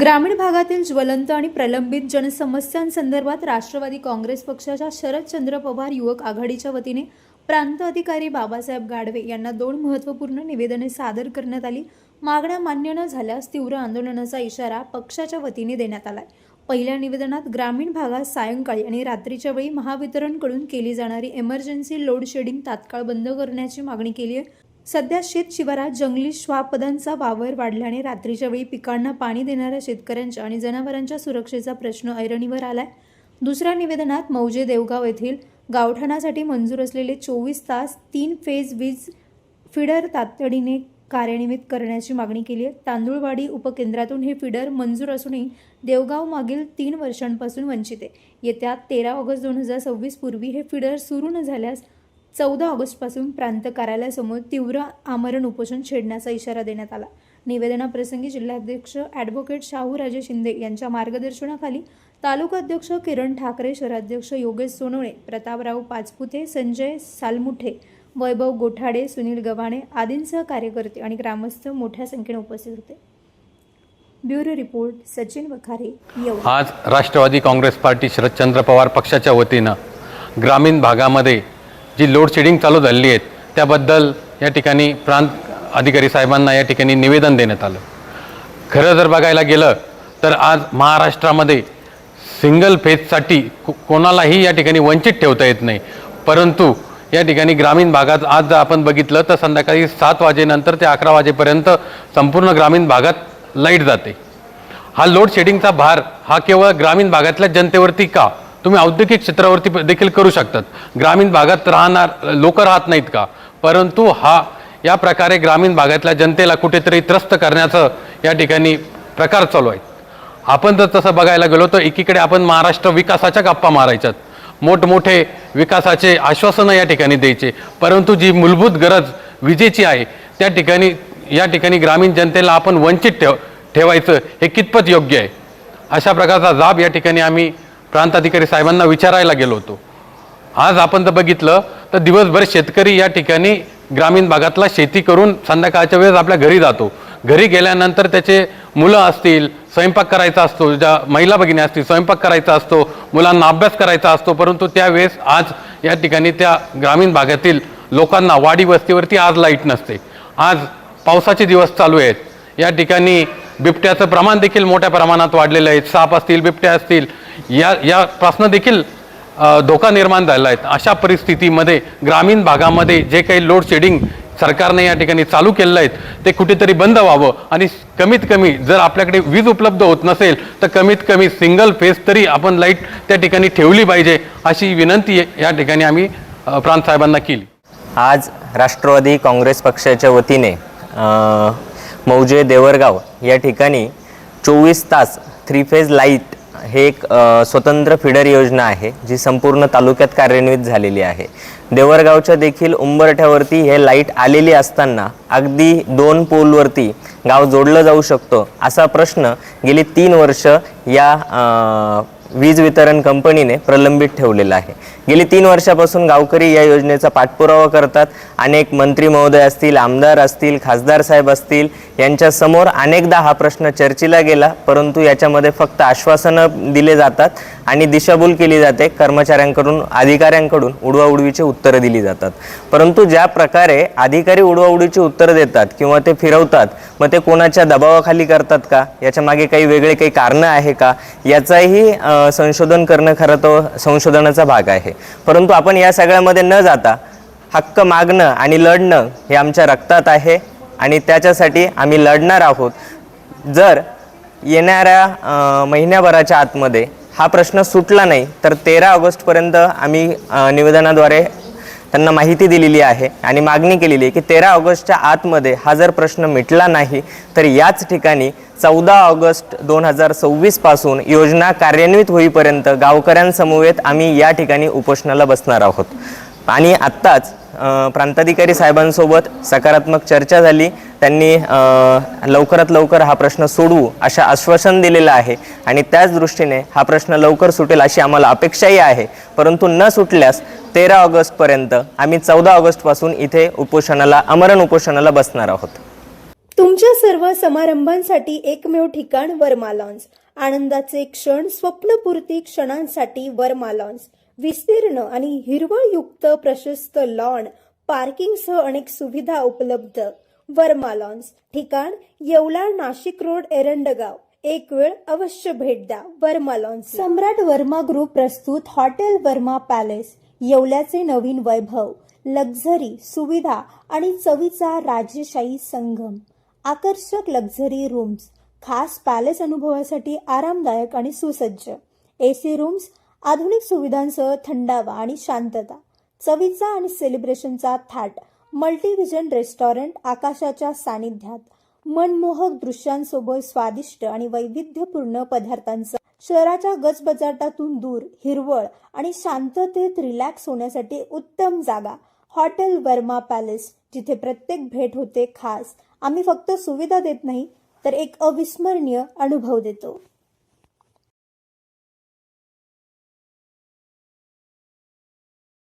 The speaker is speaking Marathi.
ग्रामीण भागातील ज्वलंत आणि प्रलंबित जनसमस्यांसंदर्भात राष्ट्रवादी काँग्रेस पक्षाच्या शरदचंद्र पवार युवक आघाडीच्या वतीने प्रांत अधिकारी बाबासाहेब गाढवे यांना 2 महत्त्वपूर्ण निवेदने सादर करण्यात आली। मागण्या मान्य न झाल्यास तीव्र आंदोलनाचा इशारा पक्षाच्या वतीने देण्यात आलाय। पहिल्या निवेदनात ग्रामीण भागात सायंकाळी आणि रात्रीच्या वेळी महावितरणकडून केली जाणारी इमर्जन्सी लोड शेडिंग तात्काळ बंद करण्याची मागणी केली आहे। सध्या शेत शिवारात जंगली श्वापदांचा वावर वाढल्याने रात्रीच्या वेळी पिकांना पाणी देणाऱ्या शेतकऱ्यांच्या आणि जनावरांच्या सुरक्षेचा प्रश्न ऐरणीवर आलाय। दुसऱ्या निवेदनात मौजे देवगाव येथील गावठाणासाठी मंजूर असलेले 24 तास 3 फेज वीज फीडर तातडीने कार्यान्वित करण्याची मागणी केली आहे। तांदूळवाडी उपकेंद्रातून हे फीडर मंजूर असूनही देवगाव मागील 3 वर्षांपासून वंचित आहे। येत्या 13 ऑगस्ट 2026 पूर्वी हे फीडर सुरू न झाल्यास 14 ऑगस्टपासून प्रांत कार्यालयासमोर तीव्र आमरण उपोषण छेडण्याचा इशारा देण्यात आला। निवेदनाप्रसंगी जिल्हाध्यक्ष ॲडव्होकेट शाहूराजे शिंदे यांच्या मार्गदर्शनाखाली तालुका अध्यक्ष किरण ठाकरे, शहराध्यक्ष योगेश सोनवणे, प्रतापराव पाचपुते, संजय सालमुठे, वैभव गोठाडे, सुनील गव्हाणे आदींसह कार्यकर्ते आणि ग्रामस्थ मोठ्या संख्येने उपस्थित होते। Bureau report, Sachin Vakhare, Yeola. आज राष्ट्रवादी काँग्रेस पार्टी शरदचंद्र पवार पक्षाच्या वतीनं ग्रामीण भागामध्ये जी लोड शेडिंग चालू झाली आहे त्याबद्दल या ठिकाणी प्रांत अधिकारी साहेबांना या ठिकाणी निवेदन देण्यात आलं। खरं जर बघायला गेलं तर आज महाराष्ट्रामध्ये सिंगल फेजसाठी कोणालाही या ठिकाणी वंचित ठेवता येत नाही, परंतु या ठिकाणी ग्रामीण भागात आज जर आपण बघितलं तर संध्याकाळी 7 वाजेनंतर ते 11 वाजेपर्यंत संपूर्ण ग्रामीण भागात लाईट जाते। हा लोड शेडिंगचा भार हा केवळ ग्रामीण भागातल्या जनतेवरती का, तुम्ही औद्योगिक क्षेत्रावरती देखील करू शकतात, ग्रामीण भागात राहणार लोक राहत नाहीत का, परंतु हा या प्रकारे ग्रामीण भागातल्या जनतेला कुठेतरी त्रस्त करण्याचं या ठिकाणी प्रकार चालू आहे। आपण जर तसं बघायला गेलो तर एकीकडे आपण महाराष्ट्र विकासाच्या गप्पा मारायच्यात, मोठमोठे विकासाचे आश्वासनं या ठिकाणी द्यायचे, परंतु जी मूलभूत गरज विजेची आहे त्या ठिकाणी या ठिकाणी ग्रामीण जनतेला आपण वंचित ठेवायचं हे कितपत योग्य आहे, अशा प्रकारचा जाब या ठिकाणी आम्ही प्रांत अधिकारी साहेबांना विचारायला गेलो होतो। आज आपण जर बघितलं तर दिवसभर शेतकरी या ठिकाणी ग्रामीण भागातला शेती करून संध्याकाळच्या वेळेस आपल्या घरी जातो। घरी गेल्यानंतर त्याचे मुलं असतील, स्वयंपाक करायचा असतो, ज्या महिला भगिनी असतील स्वयंपाक करायचा असतो, मुलांना अभ्यास करायचा असतो, परंतु त्यावेळेस आज या ठिकाणी त्या ग्रामीण भागातील लोकांना वाडी वस्तीवरती आज लाईट नसते। आज पावसाचे दिवस चालू आहेत, या ठिकाणी बिबट्याचं प्रमाण देखील मोठ्या प्रमाणात वाढलेलं आहे, साप असतील, बिबट्या असतील, यापासून देखील धोका निर्माण झाला आहे। अशा परिस्थितीमध्ये ग्रामीण भागामध्ये जे काही लोड शेडिंग सरकारने या ठिकाणी चालू केलेलं आहे ते कुठेतरी बंद व्हावं आणि कमीत कमी जर आपल्याकडे वीज उपलब्ध होत नसेल तर कमीत कमी सिंगल फेज तरी आपण लाईट त्या ठिकाणी ठेवली पाहिजे, अशी विनंती या ठिकाणी आम्ही प्रांत साहेबांना केली। आज राष्ट्रवादी काँग्रेस पक्षाच्या वतीने मौजे देवरगाव या ठिकाणी 24 तास 3 फेज लाईट हे एक स्वतंत्र फीडर योजना आहे जी संपूर्ण तालुक्यात कार्यान्वित झालेली आहे। देवरगावच्या देखील उंबरठ्यावरती हे लाईट आलेली असताना अगदी 2 पोलवरती गाव जोडलं जाऊ शकतो असा प्रश्न गेली 3 वर्ष या वीज वितरण कंपनीने प्रलंबित ठेवलेला आहे। गेली 3 वर्षापासून गावकरी या योजनेचा पाठपुरावा करतात। अनेक मंत्री महोदय असतील, आमदार असतील, खासदार साहेब असतील यांच्या समोर अनेकदा हा प्रश्न चर्चेला गेला, परंतु याच्यामध्ये फक्त आश्वासनं दिले जातात आणि दिशाभूल केली जाते। कर्मचाऱ्यांकडून, अधिकाऱ्यांकडून उडवाउडवीची उत्तरं दिली जातात, परंतु ज्या प्रकारे अधिकारी उडवाउडवीची उत्तरं देतात किंवा ते फिरवतात, मग ते कोणाच्या दबावाखाली करतात का, याच्या मागे काही वेगळे काही कारणं आहे का, याचाही संशोधन करणं खरं तो संशोधनाचा भाग आहे। परंतु आपण या सगळ्यामध्ये न जाता हक्क मागणं आणि लढणं हे आमच्या रक्तात आहे आणि त्याच्यासाठी आम्ही लढणार आहोत। जर येणाऱ्या महिन्याभराच्या आतमध्ये हा प्रश्न सुटला नाही तर 13 ऑगस्टपर्यंत आम्ही निवेदनाद्वारे त्यांना माहिती दिलेली आहे आणि मागणी केलेली आहे की 13 ऑगस्टच्या आतमध्ये हा जर प्रश्न मिटला नाही तर याच ठिकाणी 14 ऑगस्ट 2026 पासून योजना कार्यान्वित होईपर्यंत गावकऱ्यांसमवेत आम्ही या ठिकाणी उपोषणाला बसणार आहोत। आणि आत्ताच प्रांताधिकारी साहेबांसोबत सकारात्मक चर्चा झाली, त्यांनी लवकरात लवकर हा प्रश्न सोडवू अशा आश्वासन दिलेलं आहे आणि त्याच दृष्टीने हा प्रश्न लवकर सुटेल अशी आम्हाला अपेक्षाही आहे। परंतु न सुटल्यास 13 ऑगस्टपर्यंत आम्ही 14 ऑगस्टपासून इथे उपोषणाला, आमरण उपोषणाला बसणार आहोत। तुमच्या सर्व समारंभांसाठी एकमेव ठिकाण वर्मा लॉन्स. आनंदाचे क्षण, स्वप्नपूर्ती क्षणांसाठी वर्मा लॉन्स. विस्तीर्ण आणि हिरवळयुक्त प्रशस्त लॉन, पार्किंगसह अनेक सुविधा उपलब्ध. वर्मा लॉन्स. ठिकाण येवला, नाशिक रोड, एरंडगाव. एक वेळ अवश्य भेट द्या वर्मा लॉन्स. सम्राट वर्मा ग्रुप प्रस्तुत हॉटेल वर्मा पॅलेस. येवल्याचे नवीन वैभव, लक्झरी, सुविधा आणि चवीचा राजेशाही संगम. आकर्षक लक्झरी रूम्स, खास पॅलेस अनुभवासाठी आरामदायक आणि सुसज्ज. एसी रूम्स, आधुनिक सुविधांसह थंडावा आणि शांतता. चवीचा आणि सेलिब्रेशनचा थाट. मल्टीव्हिजन रेस्टॉरंट, आकाशाच्या सानिध्यात. मनमोहक दृश्यांसोबत स्वादिष्ट आणि वैविध्यपूर्ण पदार्थांचा. शहराच्या गजबजाटातून दूर, हिरवळ आणि शांततेत रिलॅक्स होण्यासाठी उत्तम जागा. हॉटेल वर्मा पॅलेस, जिथे प्रत्येक भेट होते खास. आम्ही फक्त सुविधा देत नाही तर एक अविस्मरणीय अनुभव देतो.